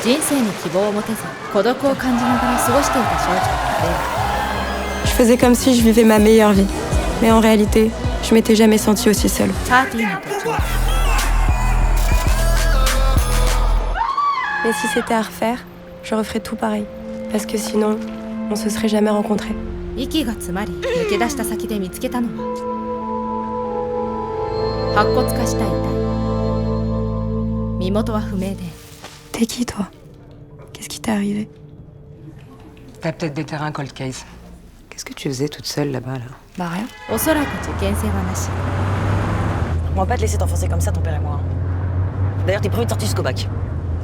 人生に希望を持てず孤独を感じながら過ごしていた少女レア。 Je faisais comme si je vivais ma meilleure vie. Mais en réalité, je m'étais jamais sentie aussi seule. パーティーの時、 Mais si c'était à refaire, je referais tout pareil. Parce que sinon, on se serait jamais rencontrés. 息が詰まり抜け出した先で見つけたのは白骨化した遺体。身元は不明で T'es qui, toi? Qu'est-ce qui t'est arrivé? T'as peut-être déterré un cold case. Qu'est-ce que tu faisais toute seule là-bas, là? Bah rien. おそらく事件性はなし。 On va pas te laisser t'enfoncer comme ça, ton père et moi. D'ailleurs, t'es prévu de sortir jusqu'au bac.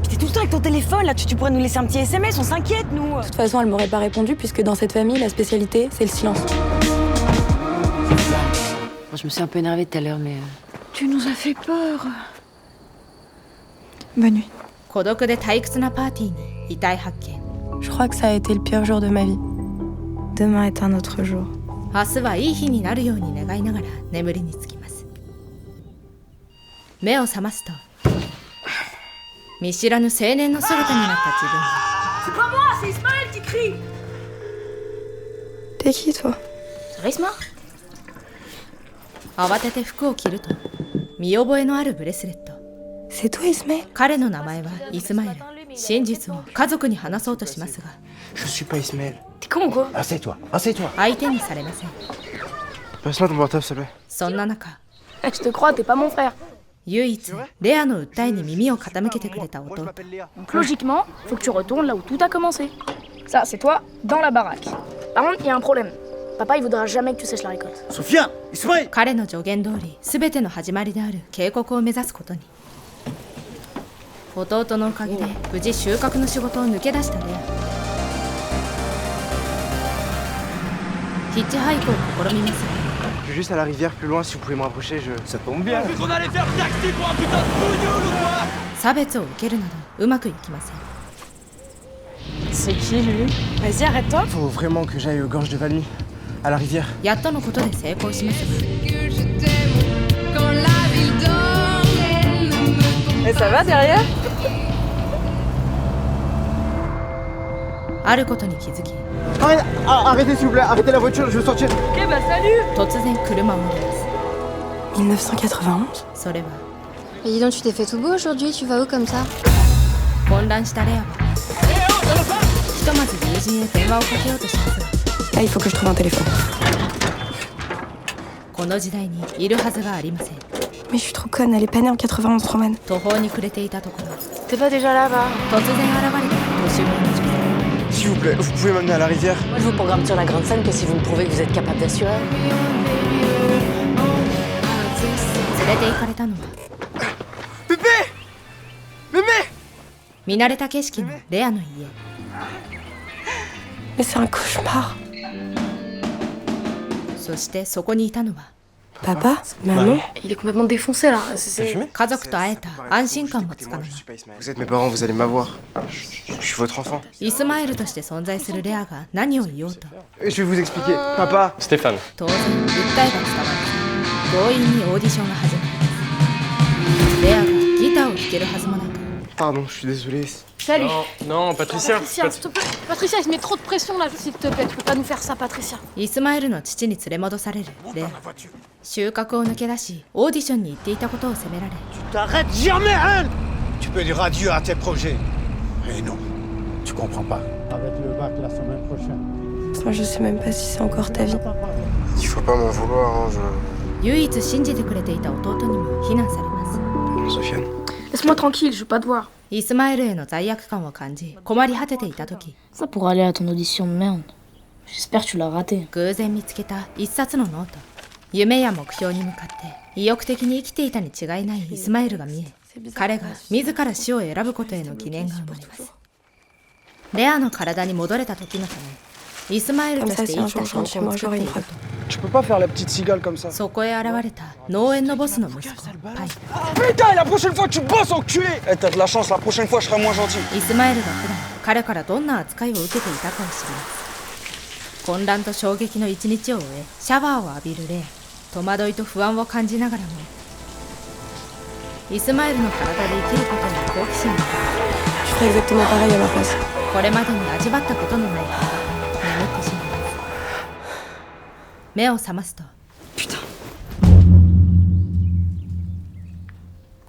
Puis t'es tout le temps avec ton téléphone, là, tu pourrais nous laisser un petit SMS, on s'inquiète, nous. De toute façon, elle m'aurait pas répondu puisque dans cette famille, la spécialité, c'est le silence. Bon, je me suis un peu énervée tout à l'heure, mais... Tu nous as fait peur. Bonne nuit. 孤独で退屈なパーティーに遺体発見。 Je crois que ça a été le pire jour de ma vie. Demain est un autre jour. 明日はいい日になるように願いながら眠りにつきます。目を覚ますと見知らぬ青年の姿になった自分は C'est pas moi, c'est Ismaël qui crie. T'es qui, toi? C'est Risma? 慌てて服を着ると見覚えのあるブレスレット。 C'est toi, Ismaël? 彼の名前はイスマエル。真実を家族に話そうとしますが Je suis pas Ismaël. T'es con ou quoi? Assieds-toi, assieds-toi. 相手にされません。 Passe-moi ton portable, s'il te plaît. そんな中 Je te crois, t'es pas mon frère. 唯一レアの訴えに耳を傾けてくれた弟。 Donc logiquement, faut que tu retournes là où tout a commencé. Ça, c'est toi, dans la baraque. Par contre, il y a un problème. Papa, il voudra jamais que tu sèches la récolte. Sophia, Ismaël. 彼の助言通り全ての始まりである警告を目指すことに。弟のおかげで無事収穫の仕事を抜け出したレア。ヒッチハイクを試みますが Je vais juste à la rivière plus loin, si vous pouvez me rapprocher, Ça tombe bien. 差別を受けるなどうまくいきません。 C'est qui, lui? Vas-y, arrête-toi. Faut vraiment que j'aille aux gorges de Valmy, à la rivière. やっとのことで成功しますが Et ça va derrière? あることに気づき Arrêtez s'il vous plaît, arrêtez la voiture, je veux sortir. Ok, bah salut. 突然車を降ります。 1991? それは Mais dis donc, tu t'es fait tout beau aujourd'hui, tu vas où comme ça? 混乱したレアはひとまず友人へ電話をかけようとしますが Ah, il faut que je trouve un téléphone. この時代にいるはずがありません。 Mais je suis trop conne, elle est pas née en 91, Roman. 途方に暮れていたところ T'es pas déjà là-bas? 突然現れた年上の女性。 S'il vous plaît, vous pouvez m'amener à la rivière? Moi, je vous programme sur la grande scène que si vous me prouvez que vous êtes capable d'assurer. 連れて行かれたのは Pépé! Mémé! 見慣れた景色のレアの家。 Mais c'est un cauchemar. そしてそこにいたのは Papa? Maman? Il est complètement défoncé là. T'as fumé? 家族と会えた安心感もつかの間 Je suis pas Ismaël. Vous êtes mes parents, vous allez m'avoir. Je suis votre enfant. イスマエルとして存在するレアが何を言おうと Je vais vous expliquer. Papa! Stéphane. 当然訴えが伝わらず強引にオーディションが始まります。レアがギターを弾けるはずもなく Pardon, je suis désolé. Salut. Non, Patricia. Patricia, s'il te plaît. Patricia, il se met trop de pression là, s'il te plaît. Tu peux pas nous faire ça, Patricia. イスマエルの父に連れ戻されるレア。収穫を抜け出しオーディションに行っていたことを責められ T'arrêtes jamais, hein? Tu peux dire adieu à tes projets. Et non, tu comprends pas. Avec le bac la semaine prochaine. Moi, je sais même pas si c'est encore ta vie. Il faut pas m'en vouloir, hein, 唯一信じてくれていた弟にも非難されます。 Sofiane. Laisse-moi tranquille, je veux pas te voir. イスマエルへの罪悪感を感じ困り果てていた時 Ça pour aller à ton audition de merde. J'espère que tu l'as raté. 偶然見つけた一冊のノート。夢や目標に向かって意欲的に生きていたに違いないイスマエルが見え彼が自ら死を選ぶことへの疑念が生まれます。レアの体に戻れた時のためイスマエルとして生きた証拠を作っていると Je peux pas faire la petite cigale comme ça. そこへ現れた農園のボスの息子パイ Putain, la prochaine fois tu bosses, enculé! Eh, t'as de la chance, la prochaine fois je serai moins gentil. イスマエルが普段彼からどんな扱いを受けていたかを知ります混乱と衝撃の一日を終えシャワーを浴びるレア戸惑いと不安を感じながらもイスマエルの体で生きることに好奇心が Tu ferais exactement pareil à ma place. これまでに味わったことのないことが眠ってしまいます。目を覚ますと Putain.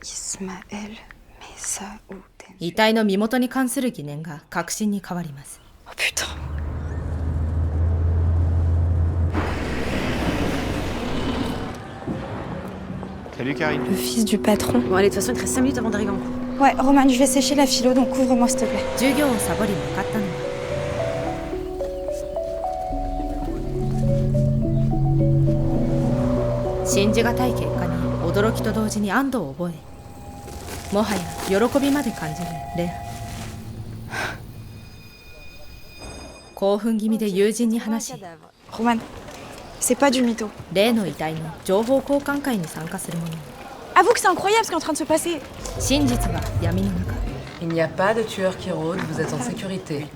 Ismaël Messaouden. 遺体の身元に関する疑念が確信に変わります。 Oh putain. Salut Karine. Le fils du patron. Bon, allez, de toute façon, il te reste 5 minutes avant d'arriver en cours. Ouais, Roman, je vais sécher la philo, donc couvre-moi s'il te plaît. 授業をサボり向かったのは信じがたい結果に驚きと同時に安堵を覚え、もはや喜びまで感じるレア。興奮気味で友人に話し、 Roman, c'est pas du mytho. 例の遺体の情報交換会に参加する者に Avoue que c'est incroyable ce qui est en train de se passer. 真実は闇の中。 Il n'y a pas de tueur qui rôde, vous êtes en sécurité.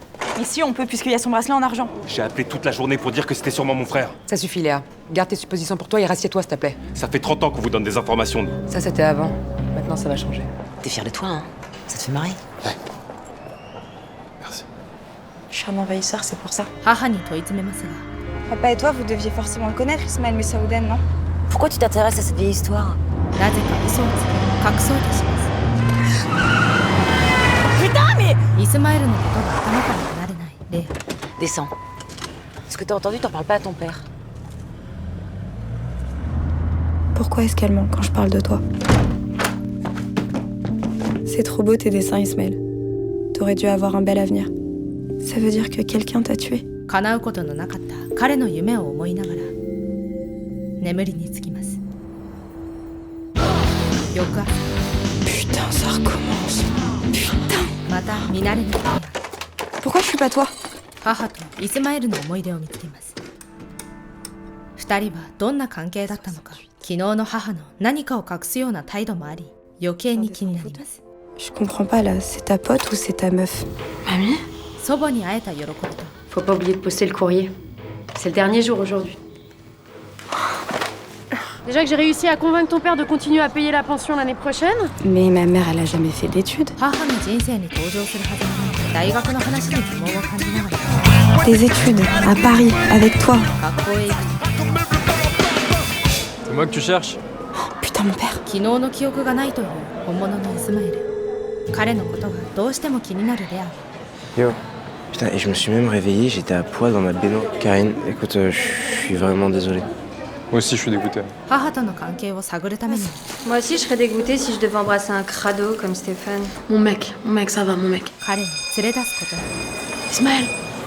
Ici, on peut, puisqu'il y a son bracelet en argent. J'ai appelé toute la journée pour dire que c'était sûrement mon frère. Ça suffit, Léa. Garde tes suppositions pour toi et rassieds-toi, s'il te plaît. Ça fait 30 ans qu'on vous donne des informations, nous. Ça, c'était avant. Maintenant, ça va changer. T'es fier de toi, hein? Ça te fait marrer? Merci. Je suis un envahisseur, c'est pour ça. 母に問い詰めますが、 Papa et toi, vous deviez forcément le connaître, Ismaël Messaouden, non? Pourquoi tu t'intéresses à cette vieille histoire? なぜか嘘をつき隠そうとします。 Putain, mais... イスマエルのことが頭から離れないレア。 Descends. Ce que t'as entendu, t'en parles pas à ton père. Pourquoi est-ce qu'elle ment quand je parle de toi? C'est trop beau tes dessins, Ismaël. T'aurais dû avoir un bel avenir. Ça veut dire que quelqu'un t'a tué. 叶うことのなかった彼の夢を思いながら眠りにつきます。翌朝、 Putain, ça recommence. Putain. また見慣れないレア。 Pourquoi je suis pas toi? 母とイスマエルの思い出を見つけます。二人はどんな関係だったのか、昨日の母の何かを隠すような態度もあり、余計に気になります。 Je comprends pas là, c'est ta pote ou c'est ta meuf? Mamie? 祖母に会えた喜びと、 Faut pas oublier de poster le courrier. C'est le dernier jour aujourd'hui. Déjà que j'ai réussi à convaincre ton père de continuer à payer la pension l'année prochaine. Mais ma mère, elle a jamais fait d'études. 母の人生に登場するはずなのに大学の話に疑問を感じながら Des études, à Paris, avec toi. 学校へ行く。 C'est moi que tu cherches? Putain, mon père. 昨日の記憶がないという本物のイスマエル。彼のことがどうしても気になるレア。 Yo. Putain, et je me suis même réveillé, j'étais à poil dans ma baignoire. Karine, écoute, je suis vraiment désolé. Moi aussi, je suis dégoûté. 母との関係を探るために Moi aussi, je serais dégoûtée si je devais embrasser un crado comme Stéphane. Mon mec, ça va, mon mec. 彼に連れ出すことに。 Ismaël,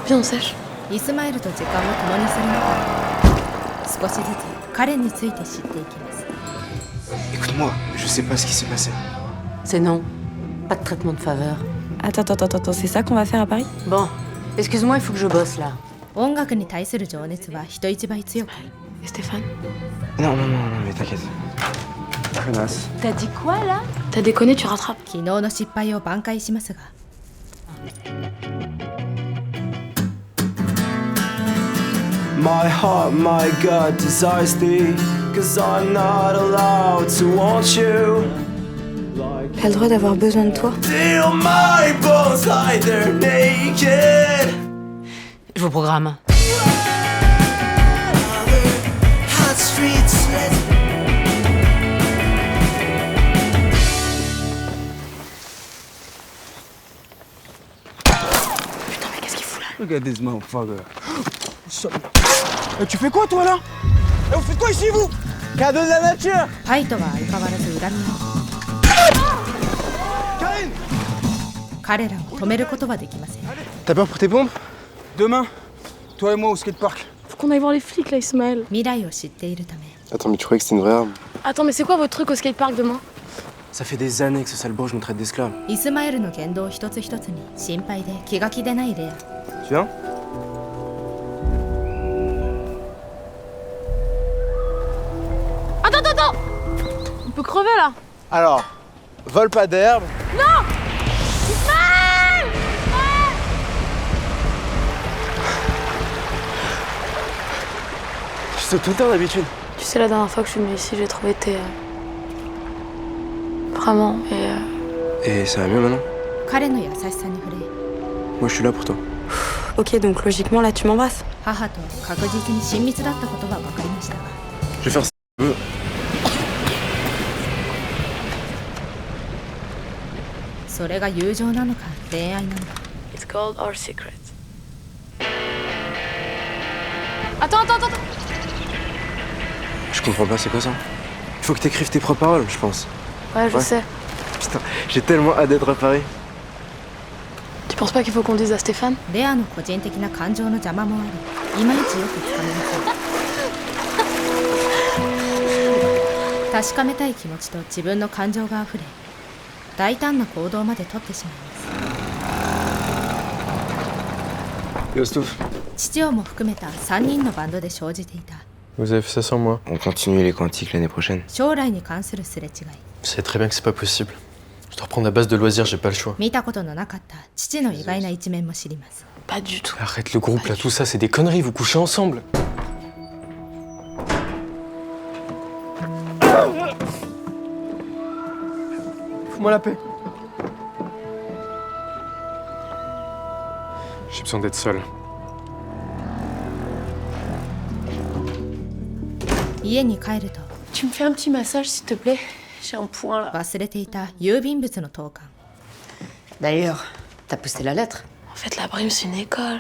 viens, on sèche. イスマエルと時間を共にする中で少しずつ彼について知っていきます。 Écoute-moi, je sais pas ce qui s'est passé. C'est non. Pas de traitement de faveur. Attends, c'est ça qu'on va faire à Paris? Bon, excuse-moi, il faut que je bosse là. 音楽に対する情熱は人一倍強く、 Et Stéphane? Non, mais t'inquiète. Connasse. T'as dit quoi là? T'as déconné, tu rattrapes. 昨日の失敗を挽回しますが My heart, my gut desires thee, 'cause I'm not allowed to want you. Elle a le droit d'avoir besoin de toi. Till my bones lie there naked. Je vous programme. Hot streets. Putain, mais qu'est-ce qu'il fout là? Look at this motherfucker. Tu fais quoi toi là? Vous faites quoi ici vous? Cadeau de la nature. ファイトは相変わらず恨み合い Karine. 彼らを止めることはできません。 T'as peur pour tes pompes? Demain, toi et moi au skatepark. Faut qu'on aille voir les flics là, Ismaël. 未来を知っているため Attends, mais tu croyais que c'était une vraie arme? Attends, mais c'est quoi votre truc au skatepark demain? Ça fait des années que ce sale bourge nous traite d'esclaves. イスマエルの言動一つ一つに心配で気が気でないレア。 Tu viens? Attends! On peut crever là. Alors, vole pas d'herbe. Non! Ismaël! Je saute tout le temps d'habitude. Tu sais, la dernière fois que je suis venue ici, j'ai trouvé tes... Vraiment, Et ça va mieux maintenant? 彼の優しさに触れ Moi, je suis là pour toi. Ok, donc logiquement, là, tu m'embrasses. 母と確実に親密だったことが分かりましたが Je vais faire ça. それが友情なのか恋愛なのか It's called our secret. Attends. Je comprends pas, c'est quoi ça? Il faut que t'écrives tes propres paroles, je pense. Ouais, je sais. Putain, j'ai tellement hâte d'être à Paris. Tu penses pas qu'il faut qu'on dise à Stéphane? レアの個人的な感情の邪魔もありいまいちよくつかめません確かめたい気持ちと自分の感情があふれ大胆な行動まで取ってしまいます Yo, Stouff. 父をも含めた3人のバンドで生じていた Vous avez fait ça sans moi. On continue les quantiques l'année prochaine. 将来に関するすれ違い Je sais très bien que c'est pas possible. Je dois reprendre la base de loisirs, j'ai pas le choix. 見たことのなかった父の意外な一面も知ります Pas du tout. Arrête le groupe là, tout ça c'est des conneries, vous couchez ensemble. Fous-moi la paix. J'ai besoin d'être seul. 家に帰ると Tu me fais un petit massage, s'il te plaît? J'ai un point là. 忘れていた郵便物の投函 D'ailleurs, t'as posté la lettre. En fait, la Brime, c'est une école.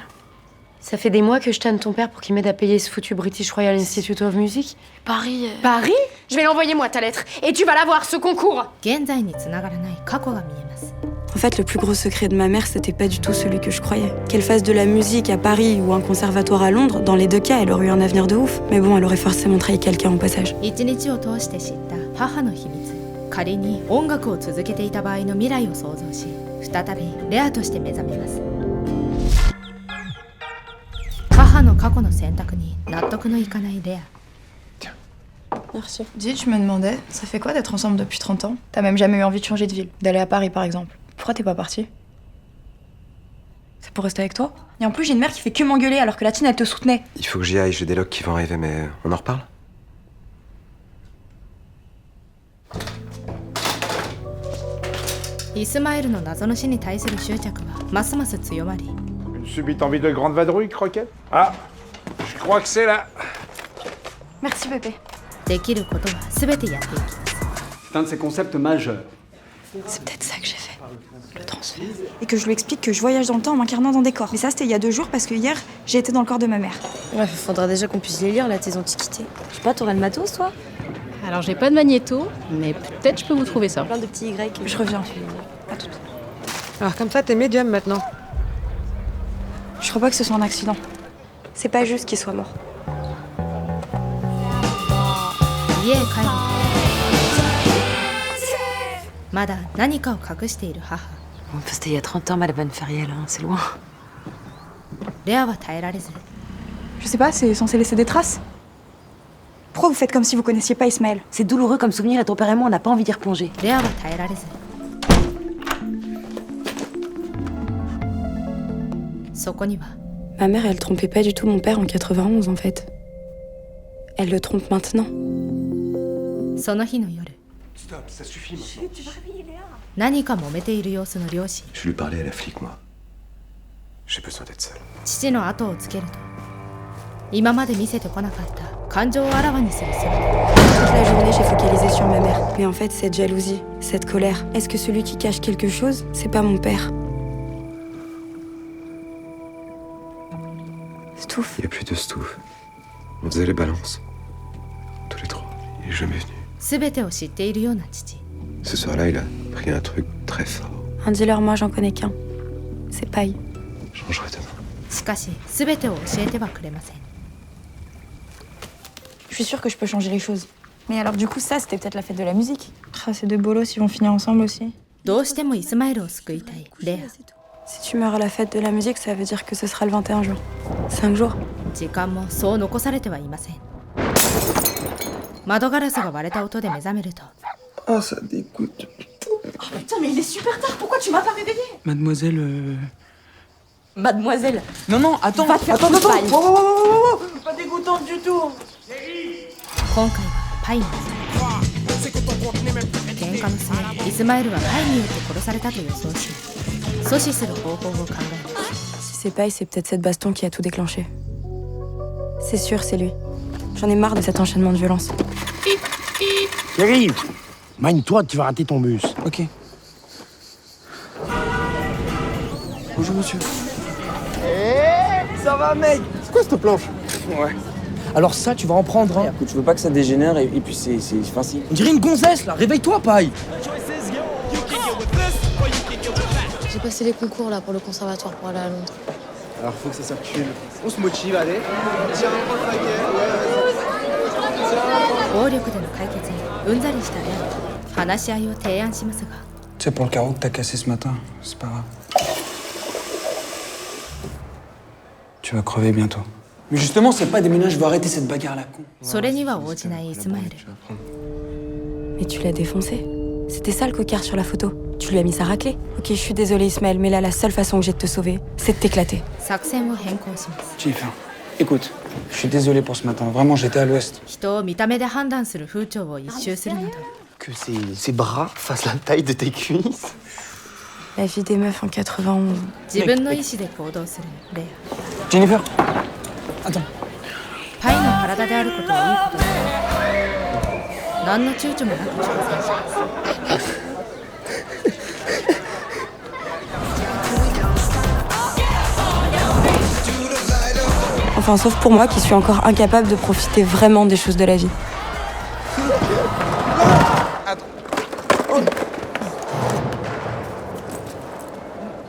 Ça fait des mois que je tanne ton père pour qu'il m'aide à payer ce foutu British Royal Institute of Music. Paris. Paris? Je vais l'envoyer moi ta lettre. Et tu vas l'avoir, ce concours. 現在につながらない過去が見えます En fait, le plus gros secret de ma mère, c'était pas du tout celui que je croyais. Qu'elle fasse de la musique à Paris ou un conservatoire à Londres, dans les deux cas, elle aurait eu un avenir de ouf. Mais bon, elle aurait forcément trahi quelqu'un au passage. 一日を通して知った母の秘密仮に音楽を続けていた場合の未来を想像し再びレアとして目覚めます母の過去の選択に納得のいかないレア Merci. Dis, je me demandais, ça fait quoi d'être ensemble depuis 30 ans? T'as même jamais eu envie de changer de ville, d'aller à Paris par exemple. Pourquoi t'es pas partie? C'est pour rester avec toi? Et en plus, j'ai une mère qui fait que m'engueuler alors que la tienne, elle te soutenait. Il faut que j'y aille, j'ai des logs qui vont arriver, mais on en reparle? Une subite envie de grande vadrouille, Croquette? Ah, je crois que c'est là. Merci, Pépé. できることは全てやっていきます C'est un de ces concepts majeurs. C'est peut-être ça que j'ai fait. Le transfert. Et que je lui explique que je voyage dans le temps en m'incarnant dans des corps. Mais ça, c'était il y a 2 jours parce que hier, j'ai été dans le corps de ma mère. Ouais, faudra déjà qu'on puisse les lire là, tes antiquités. Je sais pas, t'aurais le matos toi? Alors j'ai pas de magnéto, mais peut-être je peux vous trouver ça. Plein de petits Y. Je reviens. À tout. Alors comme ça, t'es médium maintenant. Je crois pas que ce soit un accident. C'est pas juste qu'il soit mort. 家へ帰るまだ何かを隠している母 C'était il y a 30 ans, Madame Feriel, hein, c'est loin. レアは耐えられず Je sais pas, c'est censé laisser des traces. Pourquoi vous faites comme si vous connaissiez pas Ismaël? C'est douloureux comme souvenir et ton père et moi, on n'a pas envie d'y replonger. レアは耐えられずそこには Ma mère, elle trompait pas du tout mon père en 91 en fait. Elle le trompe maintenant. その日の夜 Stop, ça suffit maintenant. Tu vas réveiller Léa. 何か揉めている様子の両親 Je vais lui parler à la flic, moi. J'ai besoin d'être seul. 父の後をつけると今まで見せてこなかった感情をあらわにする姿 Toute la journée, j'ai focalisé sur ma mère. Mais en fait, cette jalousie, cette colère, est-ce que celui qui cache quelque chose, c'est pas mon père? Stouff. Il n'y a plus de Stouff. On faisait les balances. Tous les trois. Il est jamais venu. 全てを知っているような父 Ce soir-là, il a pris un truc très fort. Un dealer, moi, j'en connais qu'un. C'est Paille. Je rangerai demain. しかし全てを教えてはくれません Je suis sûre que je peux changer les choses. Mais alors du coup, ça, c'était peut-être la fête de la musique. Ah, ces deux bolos, ils vont finir ensemble aussi. どうしてもイスマエルを救いたいレア Si tu meurs à la fête de la musique, ça veut dire que ce sera le 21 juin. 5 jours. 時間もそう残されてはいません窓ガラスが割れた音で目覚めると Oh, ça dégoûte. Oh putain, mais il est super tard, pourquoi tu m'as pas réveillée? Mademoiselle, Mademoiselle. Non, non, attends, Va te faire attends, foutre, attends. Paille. Oh, pas dégoûtante du tout. 今回はパイに喧嘩の末イスマエルはパイによって殺されたと予想し阻止する方法を考えます。 Si c'est Pai, c'est peut-être cette baston qui a tout déclenché. C'est sûr, c'est lui. J'en ai marre de cet enchaînement de violence. Thierry, mine-toi, tu vas rater ton bus. Ok. Bonjour monsieur. Ça va, mec? C'est quoi cette planche? Ouais. Alors ça, tu vas en prendre un. Écoute, je veux pas que ça dégénère et puis c'est facile. On dirait une gonzesse là, réveille-toi, paille. J'ai passé les concours là pour le conservatoire pour aller à Londres. Alors faut que ça circule. On se motive, allez. Tiens, 暴力での解決にうんざりしたレアは話し合いを提案しますが、 Tu sais, pour le carreau que t'as cassé ce matin, c'est pas grave. Tu vas crever bientôt. Mais justement, c'est pas des ménages, je veux arrêter cette bagarre à la con. それには応じないイスマエル。 Mais tu l'as défoncé. C'était ça le cocard sur la photo. Tu lui as mis sa raclée. Ok, je suis désolée Ismaël, mais là la seule façon que j'ai de te sauver, c'est de t'éclater. 作戦を変更します。 Jennifer, écoute, je suis désolé pour ce matin. Vraiment, j'étais à l'ouest. 人を見た目で判断する風潮を一周するなど、 Que ses bras fassent la taille de tes cuisses. La vie des meufs en 91. 自分の意思で行動するレア。 Jennifer, attends. パイの体であることをいいことに何の躊躇もなく挑戦します。 Enfin, sauf pour moi qui suis encore incapable de profiter vraiment des choses de la vie.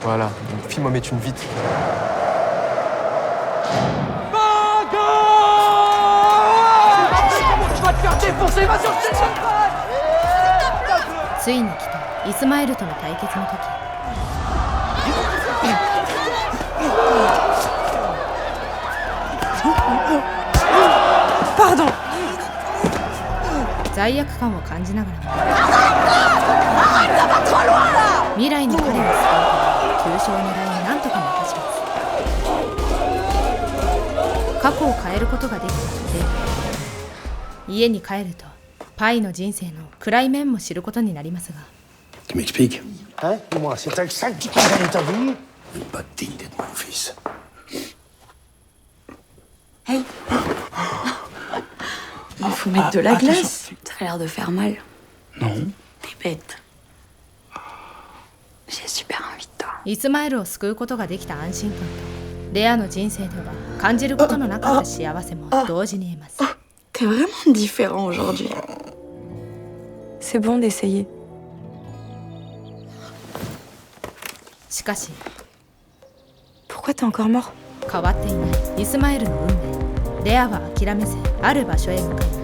Voilà, file-moi mes thunes vite. ついに来たイスマエルとの対決の時、 Pardon. 罪悪感を感じながらも未来の彼を救うため急所を狙いなんとか任します。過去を変えることができたレイ。家に帰るとパイの人生の暗い面も知ることになりますが、 Tu m'expliques? Hein? Dis-moi, c'est avec ça que tu condamnes ta vie? Il n'est pas digne d'être mon fils. Hey. Il faut mettre de la glace. Ça a l'air de faire mal. Non. T'es bête. J'ai super envie de toi. イスマエルを救うことができた安心感とレアの人生では感じることのなかった幸せも同時に得ます。 T'es vraiment différent aujourd'hui. C'est bon d'essayer. しかし Pourquoi t'es encore mort? 変わっていないイスマエルの運命。レアは諦めずある場所へ向かいま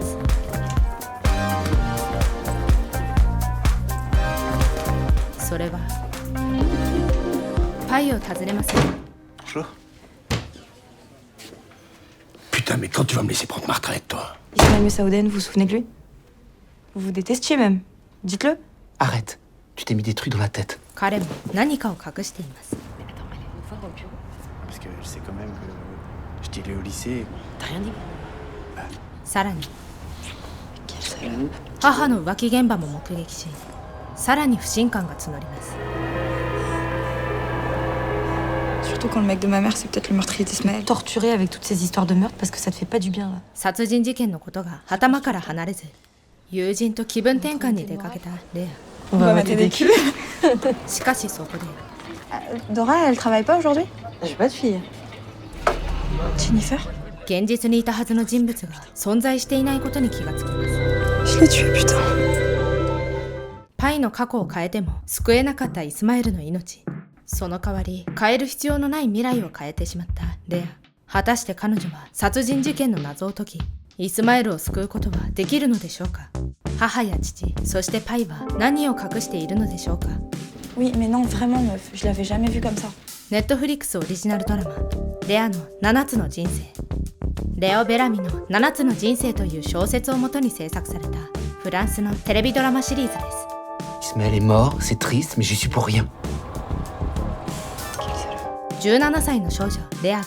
す。それはパイを訪ねます。 Bonjour. Putain, mais quand tu vas me laisser prendre ma retraite, toi? Ismaël Messaouden, vous vous souvenez de lui? Vous vous détestiez même. Dites-le. Arrête, tu t'es mis des trucs dans la tête. 彼も何かを隠しています。 Parce que je sais quand même que je t'ai lu au lycée. T'as rien dit? さらに母の浮気現場も目撃し、さらに不信感が募ります。 Surtout quand le mec de ma mère, c'est peut-être le meurtrier d'Ismaël. Torturé avec toutes ces histoires de meurtre parce que ça te fait pas du bien là. 殺人事件のことが頭から離れず、友人と気分転換に出かけたレ On va mater des culs. ア。しかしそこで Dora, elle travaille pas aujourd'hui? J'ai pas de fille. Jennifer? 現実にいたはずの人物が存在していないことに気がつきます。 Je l'ai tué, putain. パイの過去を変えても救えなかったイスマエルの命。その代わり変える必要のない未来を変えてしまったレア。果たして彼女は殺人事件の謎を解き、イスマエルを救うことはできるのでしょうか。母や父、そしてパイは何を隠しているのでしょうか。 Oui, mais non, vraiment, meuf. Je l'avais jamais vu comme ça. ネットフリックスオリジナルドラマ「レアの7つの人生」。レオ・ベラミの7つの人生という小説をもとに制作されたフランスのテレビドラマシリーズです。 Ismaël est mort, c'est triste, mais j'y suis pour rien. 17歳の少女レアが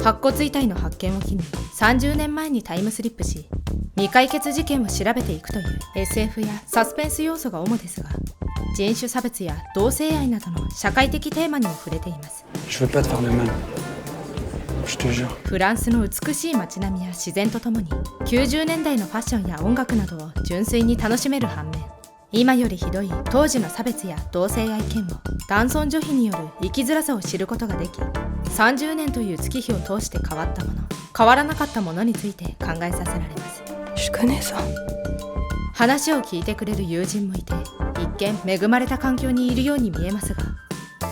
白骨遺体の発見を機に30年前にタイムスリップし、未解決事件を調べていくという SF やサスペンス要素が主ですが、人種差別や同性愛などの社会的テーマにも触れています。 Je veux pas te faire de mal. Je te jure. フランスの美しい街並みや自然とともに90年代のファッションや音楽などを純粋に楽しめる反面、今よりひどい当時の差別や同性愛嫌悪、男尊女卑による生きづらさを知ることができ、30年という月日を通して変わったもの、変わらなかったものについて考えさせられます。 Je connais ça. 話を聞いてくれる友人もいて、一見恵まれた環境にいるように見えますが、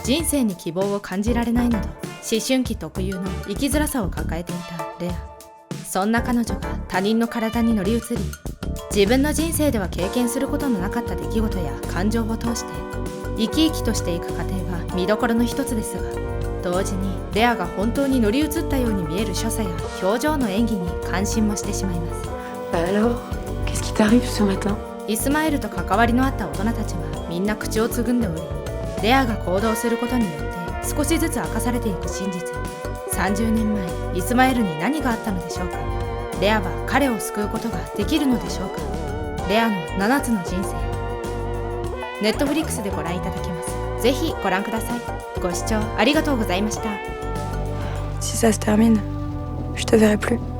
人生に希望を感じられないなど思春期特有の生きづらさを抱えていたレア。そんな彼女が他人の体に乗り移り、自分の人生では経験することのなかった出来事や感情を通して生き生きとしていく過程は見どころの一つですが、同時にレアが本当に乗り移ったように見える所作や表情の演技に関心もしてしまいます。 Alors, qu'est-ce qui t'arrive ce matin? イスマエルと関わりのあった大人たちはみんな口をつぐんでおり、レアが行動することによって少しずつ明かされていく真実。30年前、イスマエルに何があったのでしょうか。レアは彼を救うことができるのでしょうか。レアの7つの人生。ネットフリックスでご覧いただけます。ぜひご覧ください。ご視聴ありがとうございました。 Si ça se termine, je te verrai plus.